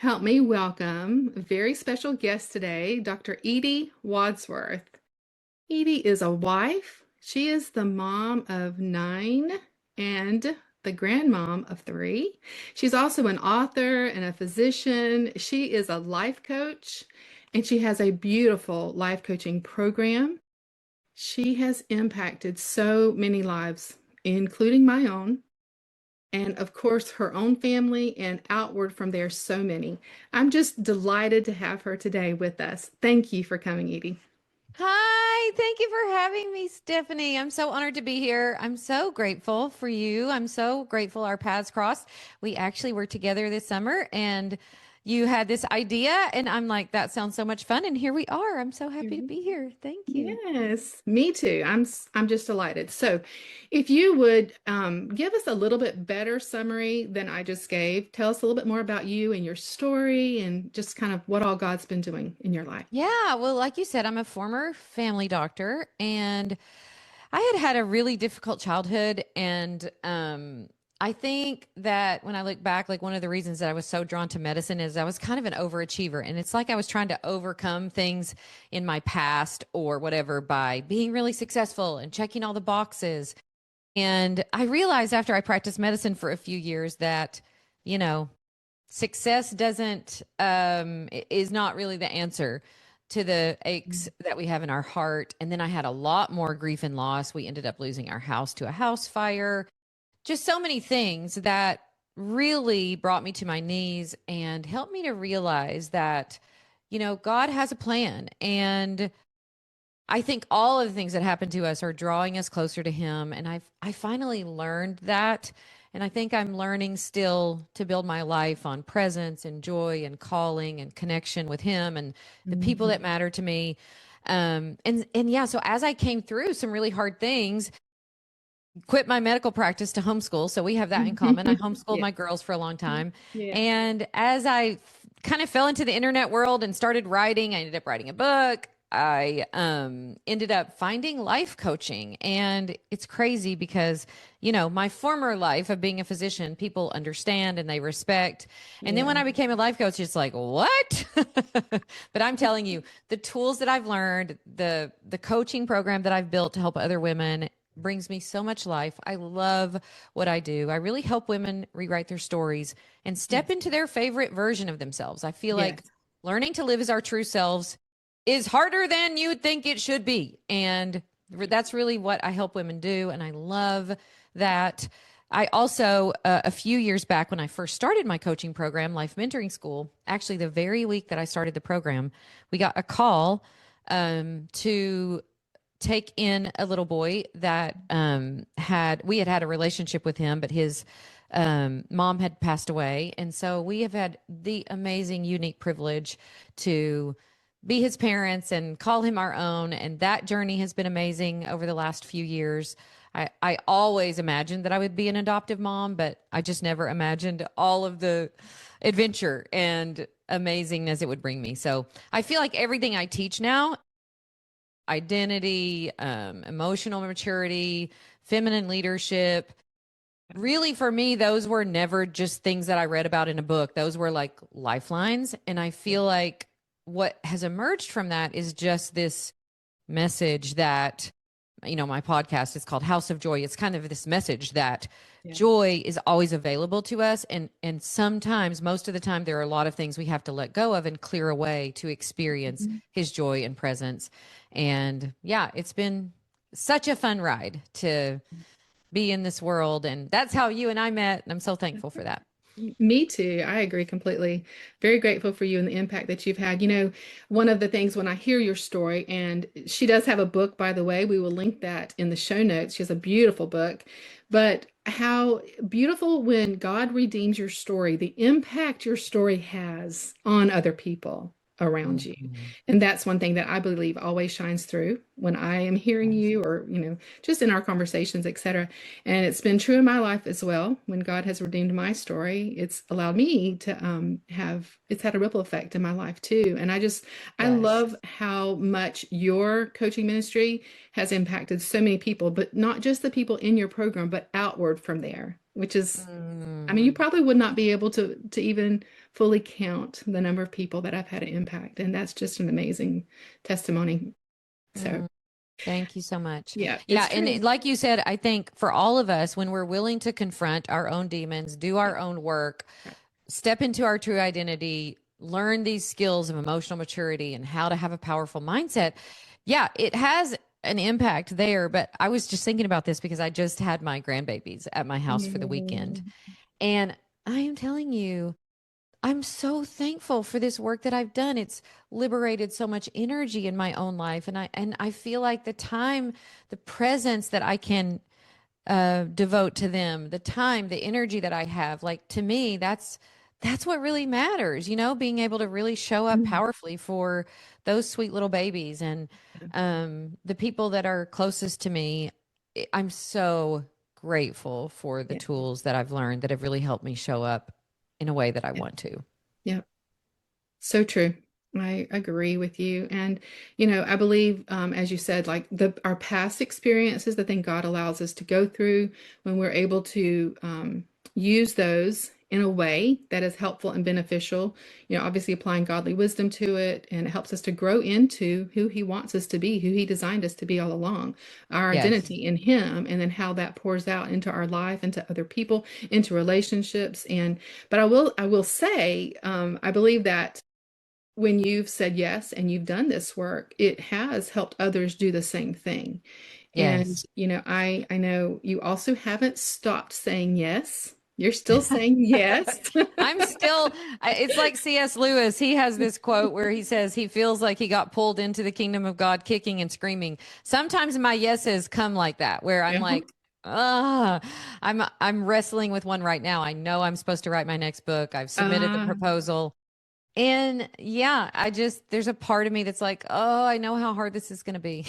help me welcome a very special guest today, Dr. Edie Wadsworth. Edie is a wife. She is the mom of 9 and the grandmom of 3. She's also an author and a physician. She is a life coach, and she has a beautiful life coaching program. She has impacted so many lives, including my own, and of course her own family, and outward from there, so many. I'm just delighted to have her today with us. Thank you for coming, Edie. Hi, thank you for having me, Stephanie. I'm so honored to be here. I'm so grateful for you. I'm so grateful our paths crossed. We actually were together this summer and you had this idea, and I'm like, that sounds so much fun. And here we are. I'm so happy to be here. Thank you. Yes, me too. I'm just delighted. So, if you would give us a little bit better summary than I just gave, tell us a little bit more about you and your story, and just kind of what all God's been doing in your life. Yeah, well, like you said, I'm a former family doctor and I had had a really difficult childhood. And I think that when I look back, like one of the reasons that I was so drawn to medicine is I was kind of an overachiever. And it's like I was trying to overcome things in my past or whatever by being really successful and checking all the boxes. And I realized after I practiced medicine for a few years that, you know, success doesn't is not really the answer to the aches that we have in our heart. And then I had a lot more grief and loss. We ended up losing our house to a house fire. Just so many things that really brought me to my knees and helped me to realize that, God has a plan. And I think all of the things that happen to us are drawing us closer to him. And I finally learned that. And I think I'm learning still to build my life on presence and joy and calling and connection with him and the people that Mhm. matter to me. And yeah, so as I came through some really hard things, quit my medical practice to homeschool. So we have that in common. I homeschooled Yeah. my girls for a long time. Yeah. And as I kind of fell into the internet world and started writing, I ended up writing a book. I ended up finding life coaching. And it's crazy because, my former life of being a physician, people understand and they respect. And then when Yeah. I became a life coach, it's like, what? But I'm telling you, the tools that I've learned, the coaching program that I've built to help other women brings me so much life. I love what I do. I really help women rewrite their stories and step Yes. into their favorite version of themselves. I feel like Yes. learning to live as our true selves is harder than you would think it should be. And that's really what I help women do. And I love that. I also, a few years back when I first started my coaching program, Life Mentoring School, actually the very week that I started the program, we got a call to take in a little boy that we had a relationship with him, but his mom had passed away. And so we have had the amazing, unique privilege to be his parents and call him our own. And that journey has been amazing over the last few years. I always imagined that I would be an adoptive mom, but I just never imagined all of the adventure and amazingness it would bring me. So I feel like everything I teach now, identity, emotional maturity, feminine leadership. Really, for me, those were never just things that I read about in a book. Those were like lifelines. And I Yeah. feel like what has emerged from that is just this message that, my podcast is called House of Joy. It's kind of this message that Yeah. joy is always available to us. And sometimes, most of the time, there are a lot of things we have to let go of and clear away to experience Mhm. his joy and presence. And yeah, it's been such a fun ride to be in this world. And that's how you and I met. And I'm so thankful for that. Me too. I agree completely. Very grateful for you and the impact that you've had. One of the things when I hear your story, and she does have a book, by the way, we will link that in the show notes. She has a beautiful book, but how beautiful when God redeems your story, the impact your story has on other people around you. Mhm. And that's one thing that I believe always shines through when I am hearing Yes. you, or, just in our conversations, etc. And it's been true in my life as well. When God has redeemed my story, it's allowed me to it's had a ripple effect in my life too. And I Yes. love how much your coaching ministry has impacted so many people, but not just the people in your program, but outward from there, which is, I mean, you Mm. probably would not be able to even fully count the number of people that I've had an impact. And that's just an amazing testimony. So, Mm, thank you so much. yeah, Yeah, it's and true. like you said, I think for all of us, when we're willing to confront our own demons, do Yeah, our own work, right. step into our true identity, learn these skills of emotional maturity and how to have a powerful mindset. Yeah, it has an impact there. But I was just thinking about this because I just had my grandbabies at my house for the weekend. Mm, And I am telling you, I'm so thankful for this work that I've done. It's liberated so much energy in my own life. And I feel like the time, the presence that I can devote to them, the time, the energy that I have. Like to me, that's what really matters, being able to really show up mm, powerfully for those sweet little babies and the people that are closest to me. I'm so grateful for the yeah, tools that I've learned that have really helped me show up in a way that I yeah, want to. yeah. So true. I agree with you. And, I believe, as you said, like our past experiences, the thing God allows us to go through when we're able to use those in a way that is helpful and beneficial, obviously applying godly wisdom to it, and it helps us to grow into who He wants us to be, who He designed us to be all along, our Yes. identity in Him, and then how that pours out into our life, into other people, into relationships. But I will say, I believe that when you've said yes and you've done this work, it has helped others do the same thing. And, Yes. I know you also haven't stopped saying yes. You're still saying yes. I'm still, it's like C.S. Lewis. He has this quote where he says he feels like he got pulled into the kingdom of God kicking and screaming. Sometimes my yeses come like that, where I'm Yeah. like, ah, I'm wrestling with one right now. I know I'm supposed to write my next book. I've submitted the Uh, proposal. And yeah, there's a part of me that's like, oh, I know how hard this is going to be.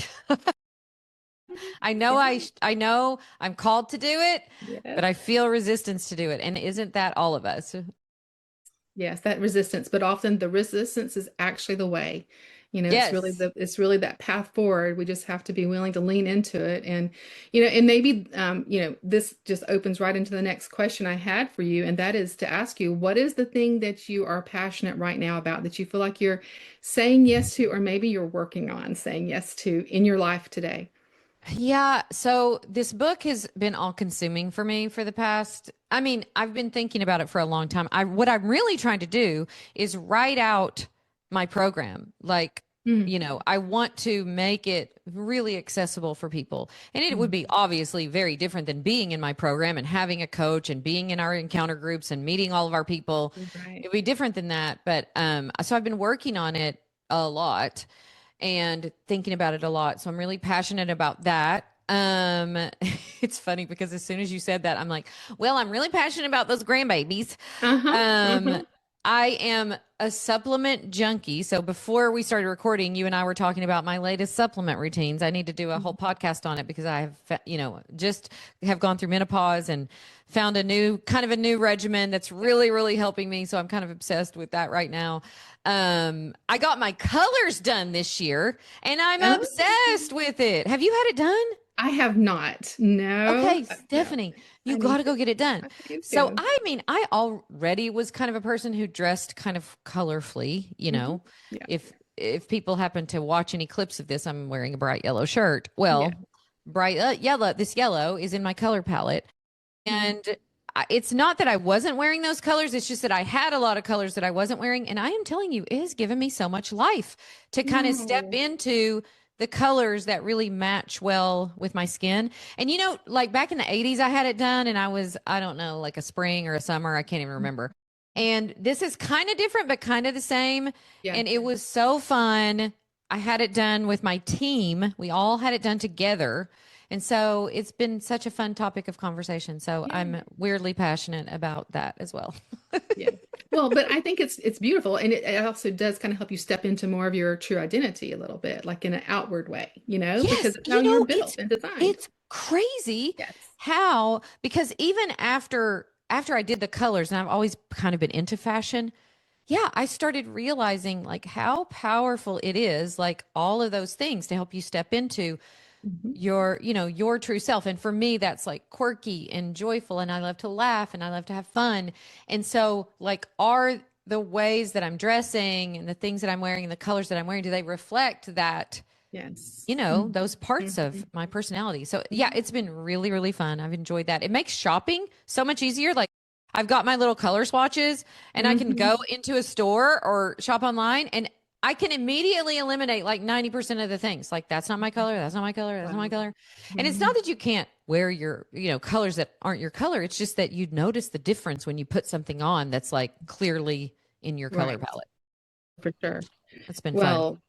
yeah. I know I'm called to do it, but Yes. I feel resistance to do it. And isn't that all of us? Yes, that resistance, but often the resistance is actually the way. Yes. It's really that path forward. We just have to be willing to lean into it. And and maybe this just opens right into the next question I had for you, and that is to ask you, what is the thing that you are passionate right now about, that you feel like you're saying yes to, or maybe you're working on saying yes to in your life today? Yeah, so this book has been all consuming for me for the past, I mean, I've been thinking about it for a long time. What I'm really trying to do is write out my program. Like, Mm, I want to make it really accessible for people. And it would mm, be obviously very different than being in my program and having a coach and being in our encounter groups and meeting all of our people. right. It'd be different than that. But so I've been working on it a lot and thinking about it a lot. So I'm really passionate about that. It's funny because as soon as you said that, I'm like, well, I'm really passionate about those grandbabies. Uh-huh. Um, Uh-huh. I am a supplement junkie. So before we started recording, you and I were talking about my latest supplement routines. I need to do a whole podcast on it because I have, just have gone through menopause and found a new regimen that's really, really helping me. So I'm kind of obsessed with that right now. I got my colors done this year and I'm Oh, obsessed with it. Have you had it done? I have not. No, Okay, no. Stephanie, I you got need to to. go get it done. I need So, to. I mean, I already was kind of a person who dressed kind of colorfully, Hmm. Yeah. If people happen to watch any clips of this, I'm wearing a bright yellow shirt. Yeah. Well, bright yellow, this yellow is in my color palette. Mhm. And it's not that I wasn't wearing those colors. It's just that I had a lot of colors that I wasn't wearing. And I am telling you, it has given me so much life to kind of step No. into the colors that really match well with my skin. And like back in the 80s, I had it done and I don't know, like a spring or a summer. I can't even remember. And this is kind of different, but kind of the same. Yeah. And it was so fun. I had it done with my team. We all had it done together. And so it's been such a fun topic of conversation. So Yeah. I'm weirdly passionate about that as well. Yeah. Well, but I think it's beautiful, and it also does kind of help you step into more of your true identity a little bit, like in an outward way, because Yes, it's how you're built and designed. it's crazy Yes. how because even after I did the colors and I've always kind of been into fashion, yeah, I started realizing like how powerful it is, like all of those things to help you step into Hmm. your true self. And for me, that's like quirky and joyful. And I love to laugh and I love to have fun. And so like the ways that I'm dressing and the things that I'm wearing and the colors that I'm wearing, do they reflect that, Yes. those parts of Mhm. my personality? So yeah, Mhm. it's been really, really fun. I've enjoyed that. It makes shopping so much easier. Like I've got my little color swatches and I can go Mhm. into a store or shop online and I can immediately eliminate like 90% of the things. Like that's not my color, that's not my color, that's not my Wow. color. And it's not Mhm. that you can't wear your, colors that aren't your color. It's just that you notice the difference when you put something on that's like clearly in your color Right, palette. for sure. It's been fun. Well,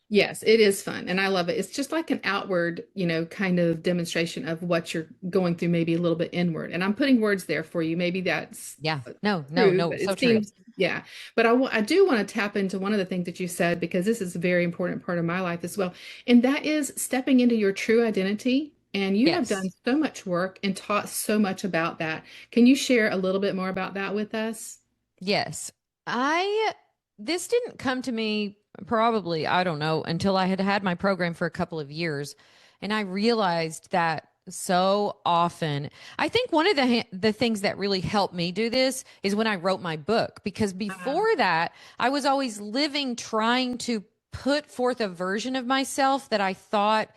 yes, it is fun and I love it. It's just like an outward, kind of demonstration of what you're going through, maybe a little bit inward. And I'm putting words there for you. Maybe that's Yeah. No, no, true, no. but So it true. seems, yeah. But I do want to tap into one of the things that you said because this is a very important part of my life as well. And that is stepping into your true identity. And you have done Yes. so much work and taught so much about that. Can you share a little bit more about that with us? Yes. I, this didn't come to me probably, I don't know, until I had had my program for a couple of years. And I realized that so often, I think one of the things that really helped me do this is when I wrote my book, because Ah, before that, I was always living trying to put forth a version of myself that I thought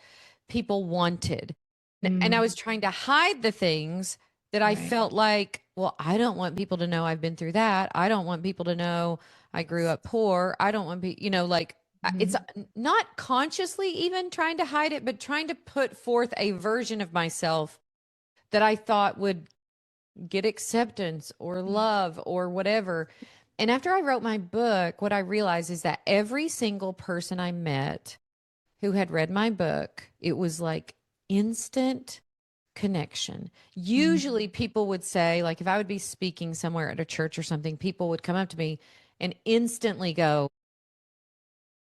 people wanted. And I mm, was trying to hide the things that I right. felt like, well, I don't want people to know I've been through that. I don't want people to know I grew Yes. up poor. I don't want people, like it's Mhm. not consciously even trying to hide it, but trying to put forth a version of myself that I thought would get acceptance or love or whatever. And after I wrote my book, what I realized is that every single person I met who had read my book, it was like instant connection. Mm, Usually people would say, like, if I would be speaking somewhere at a church or something, people would come up to me and instantly go,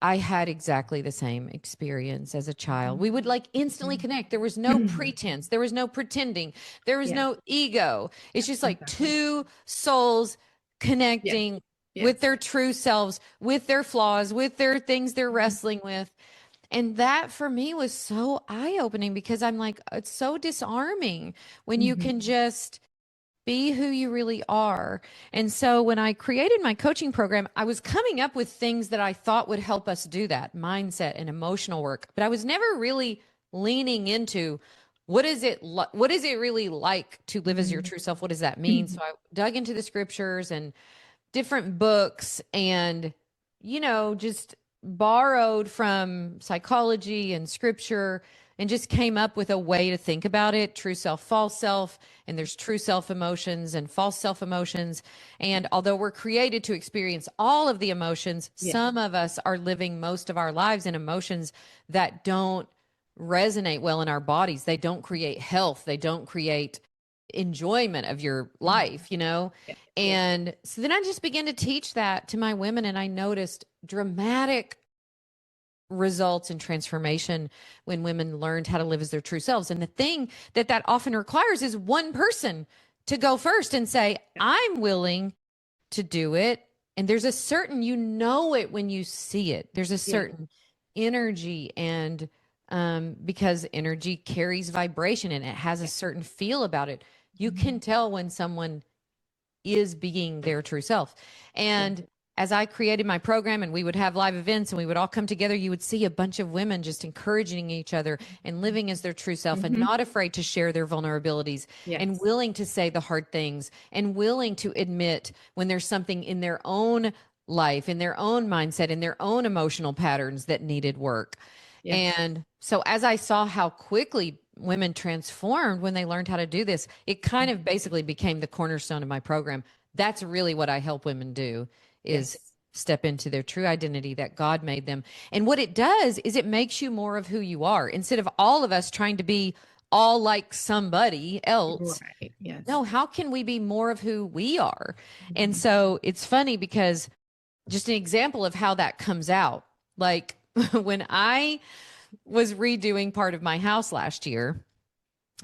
I had exactly the same experience as a child. mhm, We would like instantly mhm. connect. There was no pretense, there was no pretending, there was Yes, no ego. It's just like exactly. two souls Yes, connecting with yes. their true selves, with their flaws, with their things they're Mhm, wrestling with. And that for me was so eye opening because I'm like, it's so disarming when you mhm. can just be who you really are. And so when I created my coaching program, I was coming up with things that I thought would help us do that mindset and emotional work, but I was never really leaning into what is it really like to live as your Mhm. true self? What does that mean? So Mhm. I dug into the scriptures and different books and, just borrowed from psychology and scripture and just came up with a way to think about it, true self, false self. And there's true self emotions and false self emotions. And although we're created to experience all of the emotions, Yes. some of us are living most of our lives in emotions that don't resonate well in our bodies. They don't create health. They don't create enjoyment of your Mhm. life. Yes, yes. And so then I just began to teach that to my women, and I noticed dramatic results and transformation when women learned how to live as their true selves. And the thing that often requires is one person to go first and say, Yes. I'm willing to do it. And there's a certain, it when you see it. There's a Yes. certain energy and because energy carries vibration and it has a Yes. certain feel about it. You Mhm. can tell when someone is being their true self. Yes. And as I created my program and we would have live events and we would all come together, you would see a bunch of women just encouraging each other and living as their true self and Mhm. not afraid to share their vulnerabilities and Yes. willing to say the hard things and willing to admit when there's something in their own life, in their own mindset, in their own emotional patterns that needed work. Yes. And so as I saw how quickly women transformed when they learned how to do this, it kind of basically became the cornerstone of my program. That's really what I help women do is Yes. step into their true identity that God made them. And what it does is it makes you more of who you are instead of all of us trying to be all like somebody else. Right. Yes. No, how can we be more of who we are? And Mhm. so it's funny because just an example of how that comes out. Like when I was redoing part of my house last year,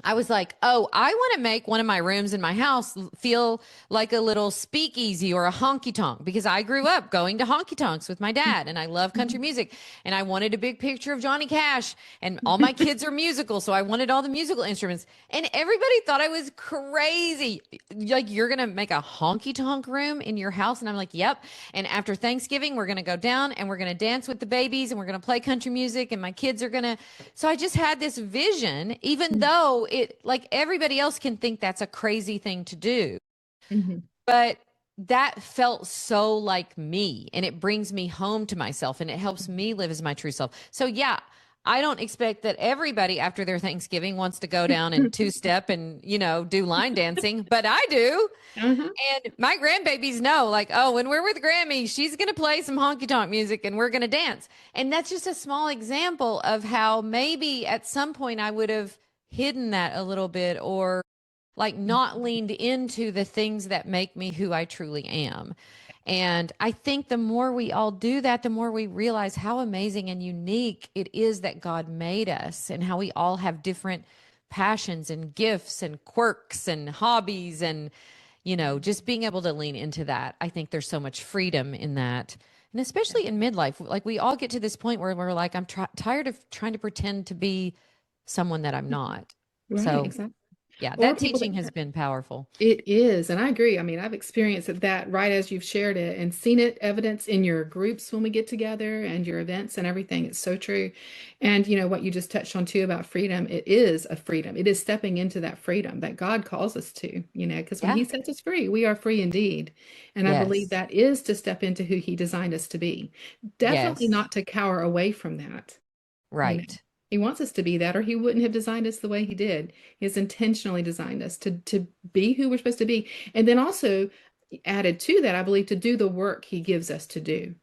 I was like, oh, I want to make one of my rooms in my house feel like a little speakeasy or a honky tonk because I grew up going to honky tonks with my dad and I love country music. And I wanted a big picture of Johnny Cash and all my kids are musical. So I wanted all the musical instruments. And everybody thought I was crazy. Like, you're going to make a honky tonk room in your house? And I'm like, yep. And after Thanksgiving, we're going to go down and we're going to dance with the babies and we're going to play country music and my kids are going to. So I just had this vision, even though it, like everybody else can think that's a crazy thing to do. Mhm. But that felt so like me and it brings me home to myself and it helps me live as my true self. So yeah, I don't expect that everybody after their Thanksgiving wants to go down and two step and, do line dancing, but I do. Uh-huh. And my grandbabies know, like, oh, when we're with Grammy, she's going to play some honky tonk music and we're going to dance. And that's just a small example of how maybe at some point I would have hidden that a little bit or like not leaned into the things that make me who I truly am. And I think the more we all do that, the more we realize how amazing and unique it is that God made us and how we all have different passions and gifts and quirks and hobbies and just being able to lean into that. I think there's so much freedom in that. And especially in midlife, like we all get to this point where we're like, I'm tired of trying to pretend to be someone that I'm not. Right, So, exactly. yeah, Or that people teaching that has been powerful. it is, and I agree. I mean, I've experienced that right as you've shared it and seen it evidence in your groups when we get together and your events and everything. It's so true. And what you just touched on too about freedom, it is a freedom. It is stepping into that freedom that God calls us to, because when Yeah. He sets us free, we are free indeed. And I believe Yes. that is to step into who He designed us to be. Definitely Yes. not to cower away from that. You know, Right. he wants us to be that, or he wouldn't have designed us the way he did. He has intentionally designed us to be who we're supposed to be. And then also added to that, I believe, to do the work he gives us to do.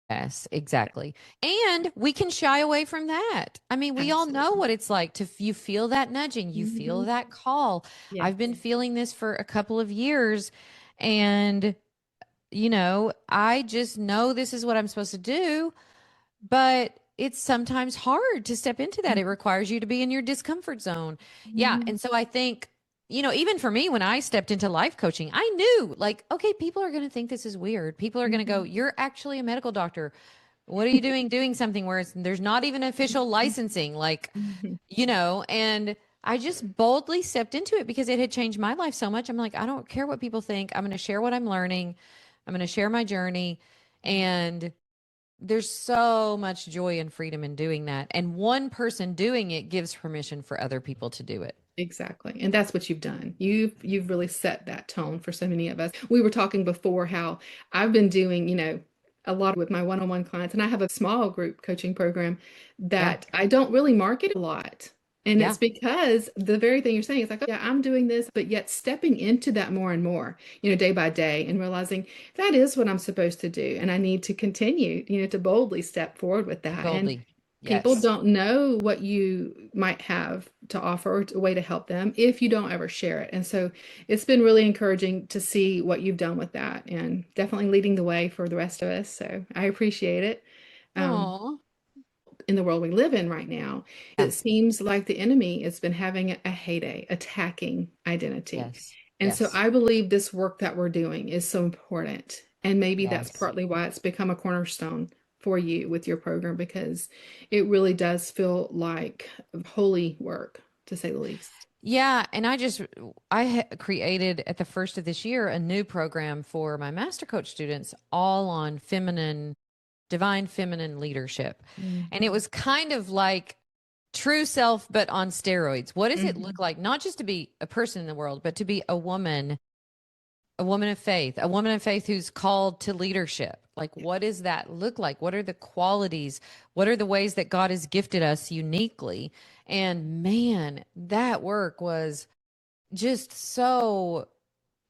Yes, exactly. And we can shy away from that. I mean, we all know Absolutely. what it's like to you feel that nudging, you feel Mhm. that call. Yes. I've been feeling this for a couple of years and I just know this is what I'm supposed to do, but it's sometimes hard to step into that. It requires you to be in your discomfort zone. Yeah. Mhm. And so I think, even for me, when I stepped into life coaching, I knew like, okay, people are going to think this is weird. People are going to go, Mhm. you're actually a medical doctor. What are you doing something where there's not even official licensing? Like, Mhm. and I just boldly stepped into it because it had changed my life so much. I'm like, I don't care what people think. I'm going to share what I'm learning. I'm going to share my journey. And there's so much joy and freedom in doing that. And one person doing it gives permission for other people to do it. Exactly. And that's what you've done. You've really set that tone for so many of us. We were talking before how I've been doing, a lot with my one-on-one clients, and I have a small group coaching program Yeah. that I don't really market a lot. And Yeah. it's because the very thing you're saying is like, oh, yeah, I'm doing this, but yet stepping into that more and more, day by day and realizing that is what I'm supposed to do. And I need to continue, to boldly step forward with that. And Boldly. people Yes. don't know what you might have to offer or a way to help them if you don't ever share it. And so it's been really encouraging to see what you've done with that and definitely leading the way for the rest of us. So I appreciate it. Um, Oh. in the world we live in right now, Yeah. it seems like the enemy has been having a heyday, attacking identity. Yes. And so Yes. I believe this work that we're doing is so important. And maybe that's Yes. partly why it's become a cornerstone for you with your program, because it really does feel like holy work, to say the least. Yeah, and created at the first of this year a new program for my master coach students all on divine feminine leadership. And it Mhm. was kind of like true self but on steroids. What does it look Mhm. like not just to be a person in the world, but to be a woman of faith, a woman of faith who's called to leadership? Like, Yeah. what does that look like? What are the qualities? What are the ways that God has gifted us uniquely? And man, that work was just so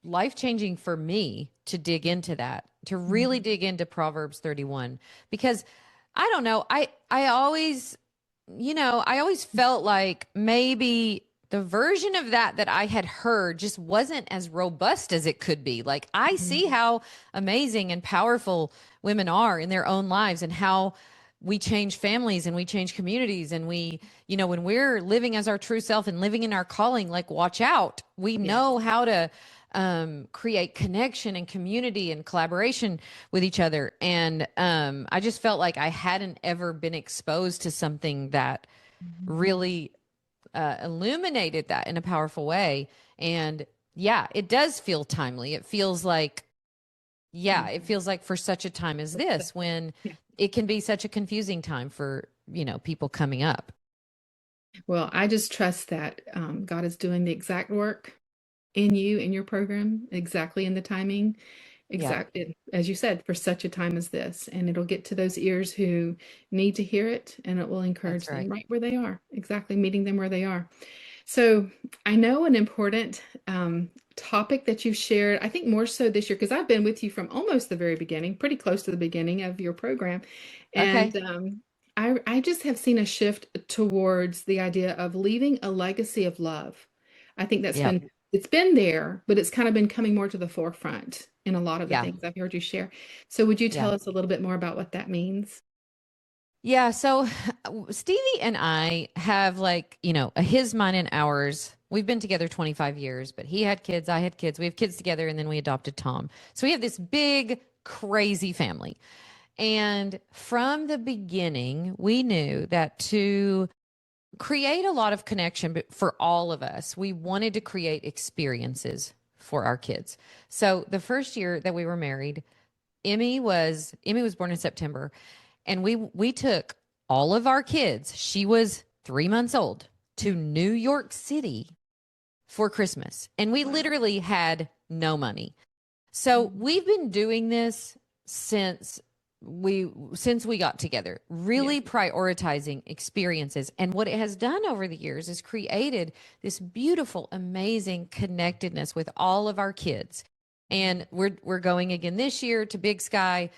life changing for me to dig into that, to really Mhm. dig into Proverbs 31, because I don't know, I always felt like maybe the version of that I had heard just wasn't as robust as it could be. Like, I see Mhm. how amazing and powerful women are in their own lives and how we change families and we change communities and when we're living as our true self and living in our calling, like watch out. We Yes. know how to create connection and community and collaboration with each other. And I just felt like I hadn't ever been exposed to something that Mhm. really illuminated that in a powerful way. And yeah, it does feel timely. It feels like, yeah, it Mhm. feels like for such a time as this, when Yeah. it can be such a confusing time for, people coming up. Well, I just trust that God is doing the exact work in you, in your program, exactly in the timing, Yeah, exactly as you said, for such a time as this. And it'll get to those ears who need to hear it, and it will that's encourage them right. right where they are, exactly meeting them where they are. So I know an important topic that you've shared, I think more so this year, because I've been with you from almost the very beginning, pretty close to the beginning of your program. And Okay. I just have seen a shift towards the idea of leaving a legacy of love. I think Yep. it's been there, but it's kind of been coming more to the forefront in a lot of the Yeah. things I've heard you share. So would you Yeah. tell us a little bit more about what that means? Yeah. So Stevie and I have, like, a his, mine, and ours. We've been together 25 years, but he had kids, I had kids. We have kids together, and then we adopted Tom. So we have this big, crazy family. And from the beginning, we knew that to create a lot of connection for all of us, we wanted to create experiences for our kids. So the first year that we were married, Emmy was born in September, and we took all of our kids. She was 3 months old, to New York City for Christmas, and we Wow. literally had no money. So we've been doing this since we got together, Yeah. really prioritizing experiences. And what it has done over the years is created this beautiful, amazing connectedness with all of our kids. And we're going again this year to Big Sky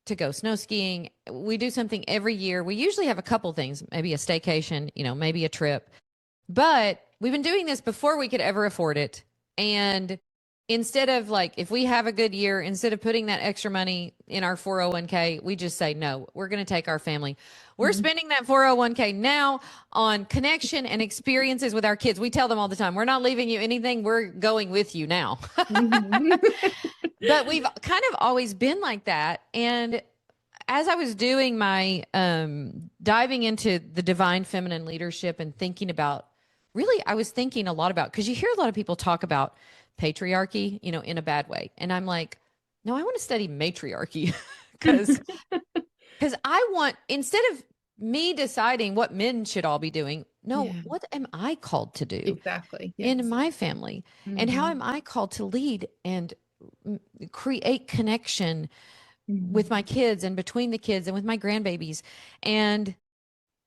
to go snow skiing. We do something every year. We usually have a couple things, maybe a staycation, maybe a trip. But we've been doing this before we could ever afford it. And instead of, like, if we have a good year, instead of putting that extra money in our 401k, we just say, no, we're going to take our family. We're Mhm. spending that 401k now on connection and experiences with our kids. We tell them all the time, we're not leaving you anything. We're going with you now. Mhm. But we've kind of always been like that. And as I was doing my diving into the divine feminine leadership and thinking about, really, I was thinking a lot about, because you hear a lot of people talk about patriarchy, in a bad way. And I'm like, no, I want to study matriarchy because I want, instead of me deciding what men should all be doing, no, Yeah, what am I called to do exactly. in Yes. my family? And how Hmm. am I called to lead and create connection with Hmm. my kids and between the kids and with my grandbabies? And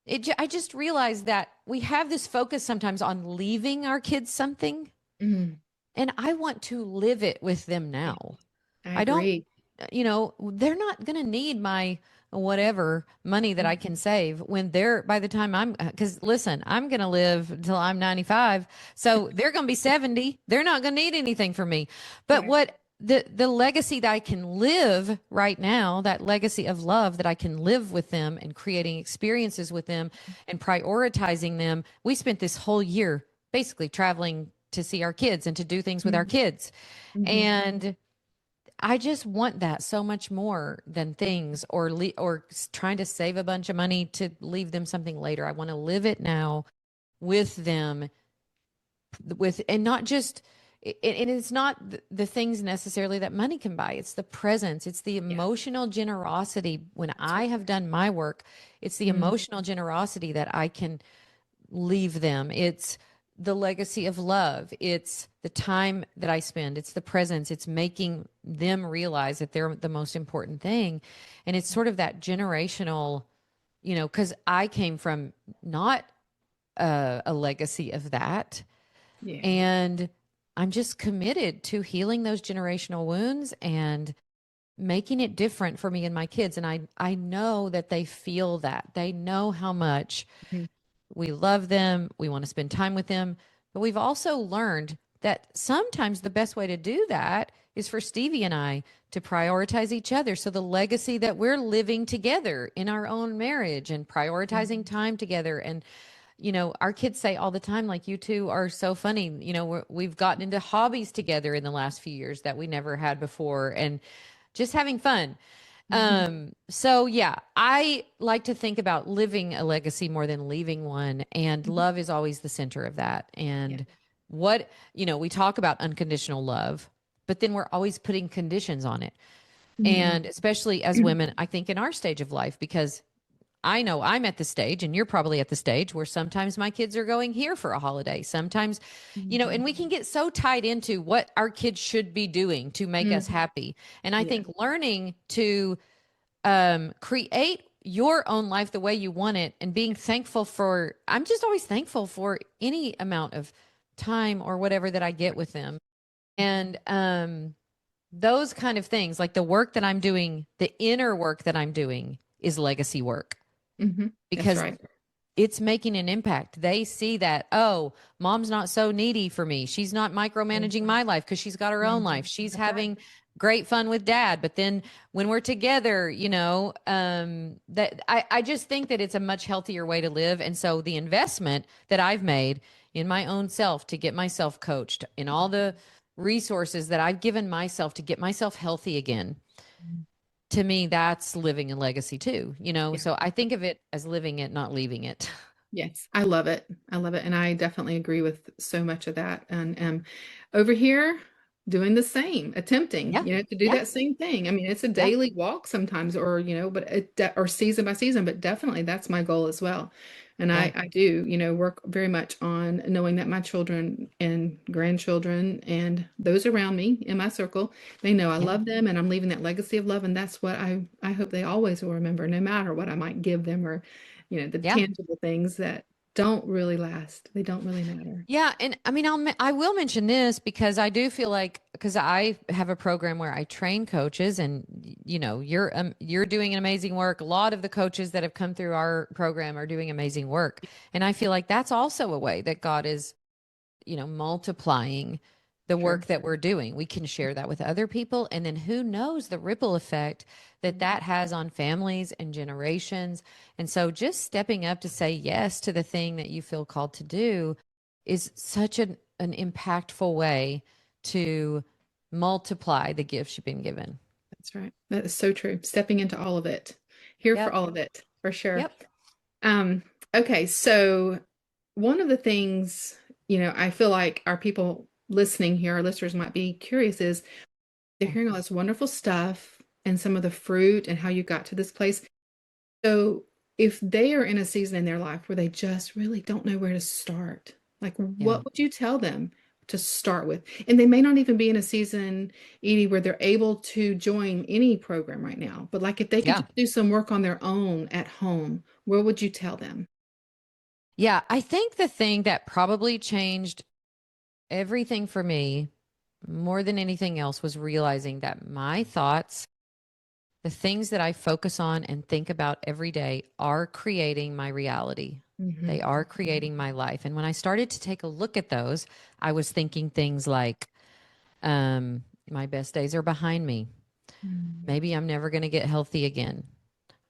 I just realized that we have this focus sometimes on leaving our kids something, Hmm. and I want to live it with them Yeah, now. I I don't, agree. they're not going to need my whatever money that I can save when they're, by the time because listen, I'm going to live until I'm 95. So they're going to be 70. They're not going to need anything from me. But Right. what the legacy that I can live right now, that legacy of love that I can live with them and creating experiences with them and prioritizing them. We spent this whole year basically traveling to see our kids and to do things with our kids. Hmm. And I just want that so much more than things, or trying to save a bunch of money to leave them something later. I want to live it now with them, and not just, and it's not the things necessarily that money can buy. It's the presence. It's the Yeah, emotional generosity. When that's I right. have done my work, it's the Mm. emotional generosity that I can leave them. It's the legacy of love. It's the time that I spend. It's the presence. It's making them realize that they're the most important thing. And it's sort of that generational, because I came from not a legacy of that. Yeah. And I'm just committed to healing those generational wounds and making it different for me and my kids. And I know that they feel that. They know how much Mhm. we love them. We want to spend time with them. But we've also learned that sometimes the best way to do that is for Stevie and I to prioritize each other. So the legacy that we're living together in our own marriage and prioritizing Mhm. time together. And, our kids say all the time, like, you two are so funny. We've gotten into hobbies together in the last few years that we never had before, and just having fun. Mhm. So yeah, I like to think about living a legacy more than leaving one. And Mhm. love is always the center of that. Yeah. And we talk about unconditional love, but then we're always putting conditions on it. Mhm. And especially as women, I think in our stage of life, because I know I'm at the stage, and you're probably at the stage where sometimes my kids are going here for a holiday. Sometimes, Mhm. and we can get so tied into what our kids should be doing to make us Mhm. happy. And I Yeah. think learning to create your own life the way you want it, and being thankful for, I'm just always thankful for any amount of time or whatever that I get with them. And those kind of things, like the work that I'm doing, the inner work that I'm doing is legacy work, Mhm. That's because right. it's making an impact. They see that, oh, mom's not so needy for me. She's not micromanaging Mhm. my life because she's got her own life. Mhm. She's That's right. having great fun with dad. But then when we're together, that I just think that it's a much healthier way to live. And so the investment that I've made in my own self to get myself coached, in all the resources that I've given myself to get myself healthy again, Mhm. to me, that's living a legacy too. Yeah. So I think of it as living it, not leaving it. Yes, I love it. I love it. And I definitely agree with so much of that. And over here, doing the same, attempting, Yeah. to do Yeah. that same thing. I mean, it's a Yeah. daily walk sometimes, or, but or season by season, but definitely that's my goal as well. And Yeah. I do, work very much on knowing that my children and grandchildren and those around me in my circle, they know I Yeah. love them and I'm leaving that legacy of love. And that's what I hope they always will remember, no matter what I might give them, or the Yeah. tangible things that don't really last. They don't really matter. Yeah. And I mean, I will mention this because I do feel like, because I have a program where I train coaches, and you're doing an amazing work. A lot of the coaches that have come through our program are doing amazing work. And I feel like that's also a way that God is, multiplying the Sure. work that we're doing. We can share that with other people. And then who knows the ripple effect that that has on families and generations. And so just stepping up to say yes to the thing that you feel called to do is such an impactful way to multiply the gifts you've been given. That's right. That is so true. Stepping into all of it. Here for Yep. all of it, for sure. Yep. Um, okay, so one of the things, I feel like our people listening here, our listeners might be curious is they're hearing all this wonderful stuff and some of the fruit and how you got to this place. So if they are in a season in their life where they just really don't know where to start, like Yeah. what would you tell them to start with? And they may not even be in a season, Edie, where they're able to join any program right now, but like if they could Yeah. just do some work on their own at home, what would you tell them? Yeah. I think the thing that probably changed everything for me more than anything else was realizing that my thoughts, the things that I focus on and think about every day, are creating my reality. Hmm. They are creating my life. And when I started to take a look at those, I was thinking things like, my best days are behind me. Maybe I'm never going to get healthy again.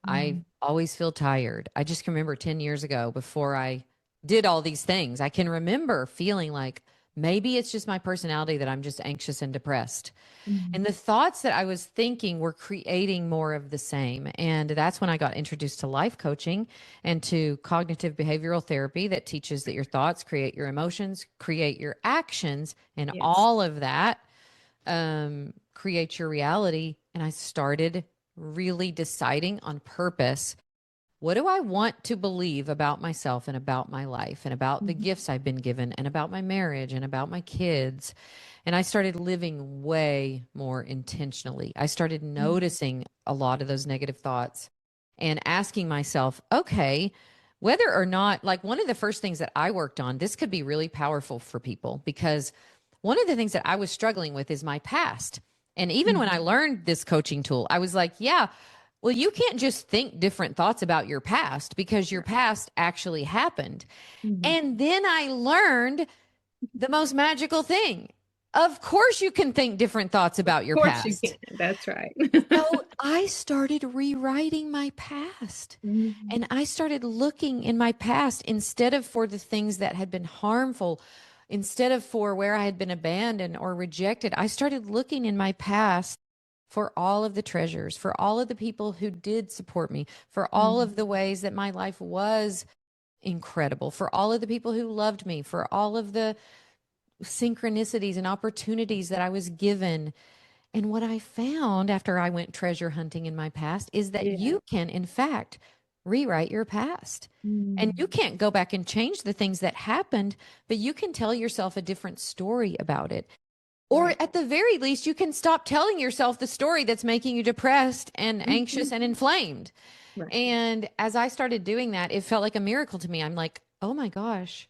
I Hmm. always feel tired. I just can remember 10 years ago, before I did all these things, I can remember feeling like maybe it's just my personality that I'm just anxious and depressed. Hmm. And the thoughts that I was thinking were creating more of the same. And that's when I got introduced to life coaching and to cognitive behavioral therapy that teaches that your thoughts create your emotions, create your actions, and Yes. all of that create your reality. And I started really deciding on purpose, what do I want to believe about myself and about my life and about the Mhm. gifts I've been given and about my marriage and about my kids? And I started living way more intentionally. I started noticing a lot of those negative thoughts and asking myself, okay, whether or not, like, one of the first things that I worked on, this could be really powerful for people, because one of the things that I was struggling with is my past. And even when I Mhm. learned this coaching tool, I was like, yeah, well, you can't just think different thoughts about your past, because your Right. past actually happened. Mhm. And then I learned the most magical thing. Of course, you can think different thoughts Of about your course you past. can. That's right. So I started rewriting my past. Mhm. And I started looking in my past instead of for the things that had been harmful, instead of for where I had been abandoned or rejected. I started looking in my past for all of the treasures, for all of the people who did support me, for all Mhm. of the ways that my life was incredible, for all of the people who loved me, for all of the synchronicities and opportunities that I was given. And what I found after I went treasure hunting in my past is that Yeah. you can, in fact, rewrite your past. And you Mm. can't go back and change the things that happened, but you can tell yourself a different story about it. Or Right. at the very least, you can stop telling yourself the story that's making you depressed and Mhm. anxious and inflamed. Right. And as I started doing that, it felt like a miracle to me. I'm like, oh my gosh,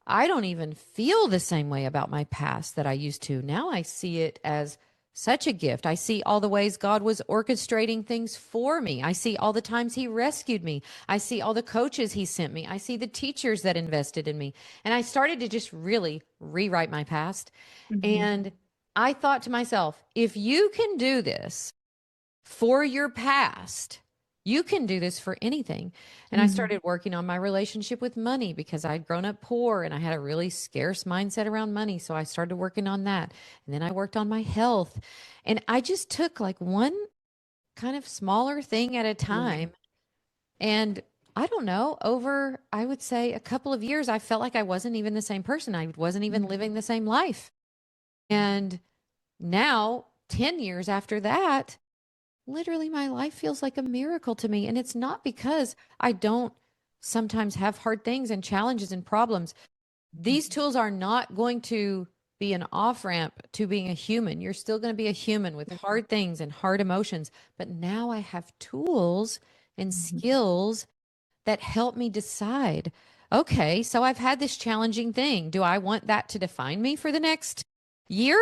I don't even feel the same way about my past that I used to. Now I see it as such a gift. I see all the ways God was orchestrating things for me. I see all the times He rescued me. I see all the coaches He sent me. I see the teachers that invested in me. And I started to just really rewrite my past. Mhm. And I thought to myself, if you can do this, for your past. You can do this for anything. And I Mhm. started working on my relationship with money because I'd grown up poor and I had a really scarce mindset around money. So I started working on that. And then I worked on my health. And I just took like one kind of smaller thing at a Yeah. time. And I don't know, over, I would say, a couple of years, I felt like I wasn't even the same person. I wasn't even Mhm. living the same life. And now, 10 years after that, literally my life feels like a miracle to me. And it's not because I don't sometimes have hard things and challenges and problems. These tools are not going to be an off ramp to being a human. You're still going to be a human with hard things and hard emotions. But now I have tools and Mhm. skills that help me decide, okay, so I've had this challenging thing. Do I want that to define me for the next year?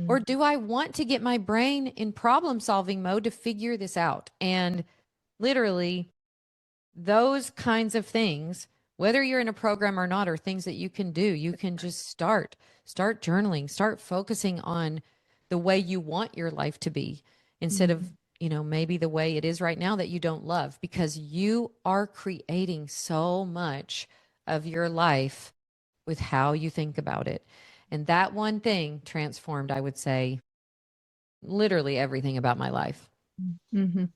Or Mm-mm. do I want to get my brain in problem solving mode to figure this out? And literally, those kinds of things, whether you're in a program or not, are things that you can do. You can just start journaling, start focusing on the way you want your life to be instead of, Mhm. maybe the way it is right now that you don't love, because you are creating so much of your life with how you think about it. And that one thing transformed, I would say, literally everything about my life. Mhm.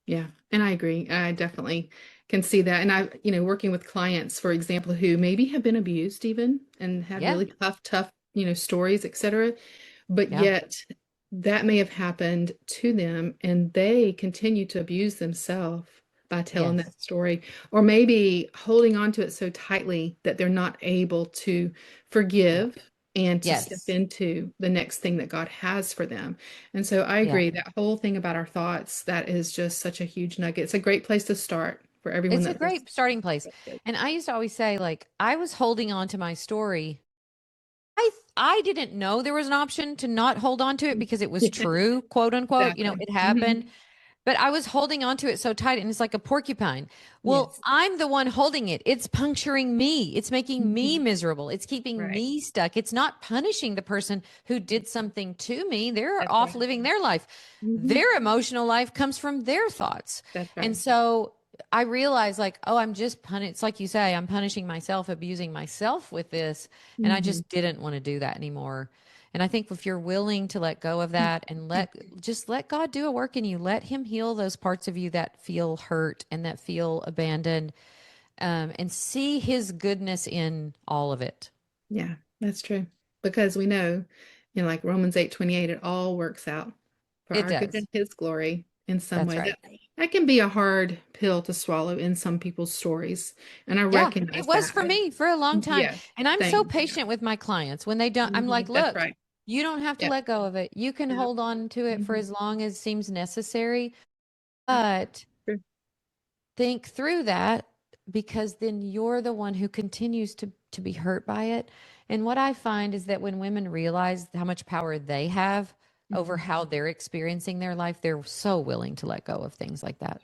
Yeah, and I agree. I definitely can see that. And working with clients, for example, who maybe have been abused even and had Yeah. really tough, stories, etc. But Yeah. yet that may have happened to them and they continue to abuse themselves by telling Yes. that story, or maybe holding on to it so tightly that they're not able to Yeah. forgive and to step Yes. into the next thing that God has for them. And so I Yeah. agree that whole thing about our thoughts, that is just such a huge nugget. It's a great place to start for everyone It's a that listens. great starting place. And I used to always say, like, I was holding on to my story. I didn't know there was an option to not hold on to it because it was Yeah, true, quote unquote. exactly. It Hmm. happened. But I was holding on to it so tight and it's like a porcupine. Well, Yes. I'm the one holding it. It's puncturing me. It's making me Mhm. miserable. It's keeping Right. me stuck. It's not punishing the person who did something to me. They're That's off right. living their life. Hmm. Their emotional life comes from their thoughts. That's And right. so I realized, like, oh, I'm just it's like you say, I'm punishing myself, abusing myself with this. And I Hmm. just didn't want to do that anymore. And I think if you're willing to let go of that and let God do a work in you, let Him heal those parts of you that feel hurt and that feel abandoned, and see His goodness in all of it. Yeah, that's true. Because we know, like Romans 8:28, it all works out for It our good does. and His glory in some That's way. right. That can be a hard pill to swallow in some people's stories. And I Yeah, it recognize was that. for me for a long time. Yes, And I'm so same. patient with my clients when they don't. I'm like, That's look, right. you don't have to Yep. let go of it. You can Yep. hold on to it for Mhm. as long as seems necessary. Yep. But True. think through that, because then you're the one who continues to be hurt by it. And what I find is that when women realize how much power they have over Mhm. how they're experiencing their life, they're so willing to let go of things like that.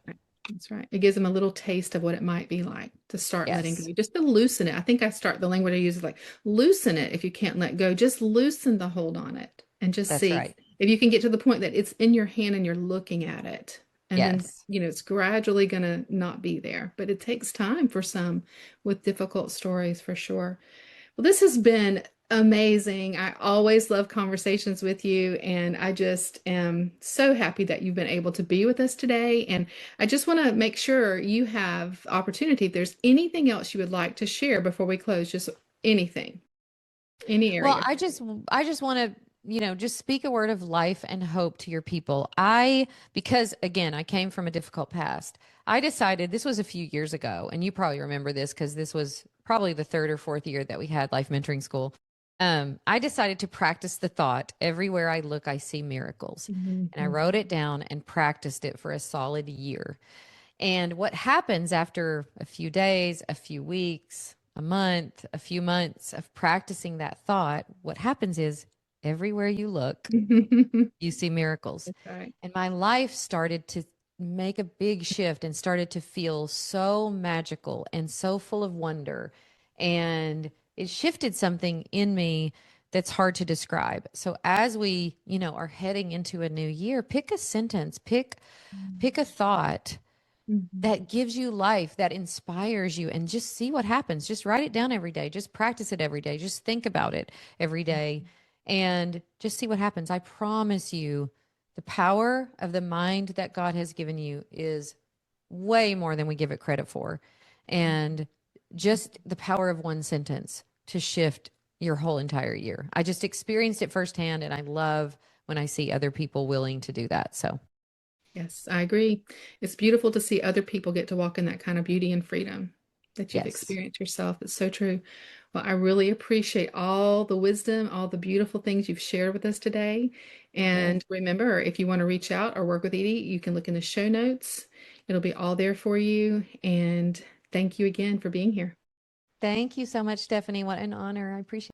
That's right. It gives them a little taste of what it might be like to start letting Yes, go, just to loosen it. I think the language I use is like loosen it if you can't let go. Just loosen the hold on it and just that's see right. if you can get to the point that it's in your hand and you're looking at it. And then, Yes. it's gradually going to not be there. But it takes time for some with difficult stories for sure. Well, this has been amazing. I always love conversations with you, and I just am so happy that you've been able to be with us today. And I just want to make sure you have opportunity. If there's anything else you would like to share before we close, just anything, any Well, area. I just want to, just speak a word of life and hope to your people. Because again, I came from a difficult past. I decided this was a few years ago, and you probably remember this because this was probably the third or fourth year that we had life mentoring school. I decided to practice the thought, everywhere I look, I see miracles. And I Mhm. wrote it down and practiced it for a solid year. And what happens after a few days, a few weeks, a month, a few months of practicing that thought, what happens is everywhere you look, you see miracles. That's right. And my life started to make a big shift and started to feel so magical and so full of wonder. And it shifted something in me that's hard to describe. So as we, are heading into a new year, pick a sentence, pick a thought Mhm. that gives you life, that inspires you, and just see what happens. Just write it down every day. Just practice it every day. Just think about it every day and just see what happens. I promise you, the power of the mind that God has given you is way more than we give it credit for. And just the power of one sentence to shift your whole entire year. I just experienced it firsthand, and I love when I see other people willing to do that. So, Yes, I agree. It's beautiful to see other people get to walk in that kind of beauty and freedom that you've yes. experienced yourself. It's so true. Well, I really appreciate all the wisdom, all the beautiful things you've shared with us today. Okay. And remember, if you want to reach out or work with Edie, you can look in the show notes. It'll be all there for you. And thank you again for being here. Thank you so much, Stephanie. What an honor. I appreciate it.